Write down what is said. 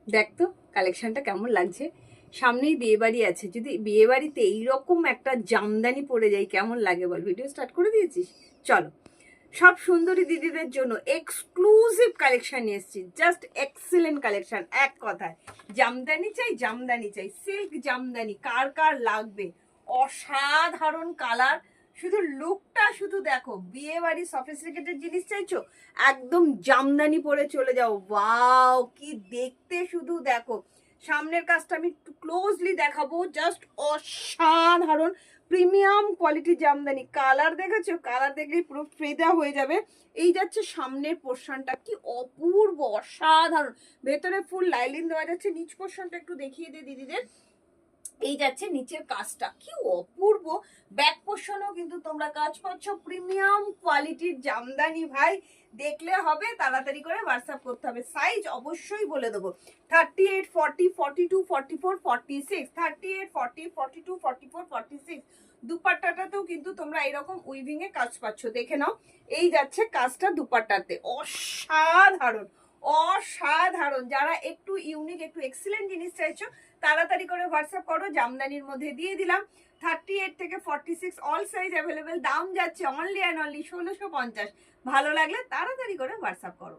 দেখ তো কালেকশনটা কেমন লাগছে। সামনেই বিয়ে বাড়ি আছে, যদি বিয়ে বাড়িতে এইরকম একটা জামদানি পরে যাই কেমন লাগে বল। ভিডিও স্টার্ট করে দিয়েছিস? চলো, সব সুন্দরী দিদিদের জন্য এক্সক্লুসিভ কালেকশন নিয়ে এসেছি, জাস্ট এক্সিলেন্ট কালেকশন। এক কথায় জামদানি চাই, জামদানি চাই, সিল্ক জামদানি। কার কার লাগবে? অসাধারণ কালার, শুধু লুকটা শুধু দেখো। বিয়ে বাড়ি সফিস্টিকেটেড জিনিস চাইছো, একদম জামদানি পরে চলে যাও। ওয়াও, কি দেখতে শুধু দেখো। সামনের কাজটা আমি একটু ক্লোজলি দেখাবো, জাস্ট অসাধারণ প্রিমিয়াম কোয়ালিটি জামদানি। কালার দেখেছো? কালার দেখলেই পুরো ফেদা হয়ে যাবে। এই যাচ্ছে সামনের পোর্শনটা, কি অপূর্ব, অসাধারণ। ভেতরে ফুল লাইলিন দেওয়া যাচ্ছে। নিচ পোর্শনটা একটু দেখিয়ে দে দিদিদের। এই যাচ্ছে নিচের কাজটা, কি অপূর্ব। ব্যাক পোর্শনও কিন্তু তোমরা কাজ পাচ্ছ, প্রিমিয়াম কোয়ালিটির জামদানি। ভাই দেখলে হবে, তাড়াতাড়ি করে হোয়াটসঅ্যাপ করতে হবে। সাইজ অবশ্যই বলে দেবো, 38, 40, 42, 44, 46, 38, 40, 42, 44, 46। দুপাট্টাটাতেও কিন্তু তোমরা এরকম উইভিং এ কাজ পাচ্ছ, দেখে নাও। এই যাচ্ছে কাজটা দুপাট্টাতে, অসাধারণ অসাধারণ। যারা একটু ইউনিক, একটু এক্সিলেন্ট জিনিস চাইছো, তাড়াতাড়ি করে হোয়াটসঅ্যাপ করো। জামদানির মধ্যে দিয়ে দিলাম 38 থেকে 46, অল সাইজ অ্যাভেলেবেল। দাম যাচ্ছে অনলি অ্যান্ড অনলি 1650। ভালো লাগলে তাড়াতাড়ি করে হোয়াটসঅ্যাপ করো।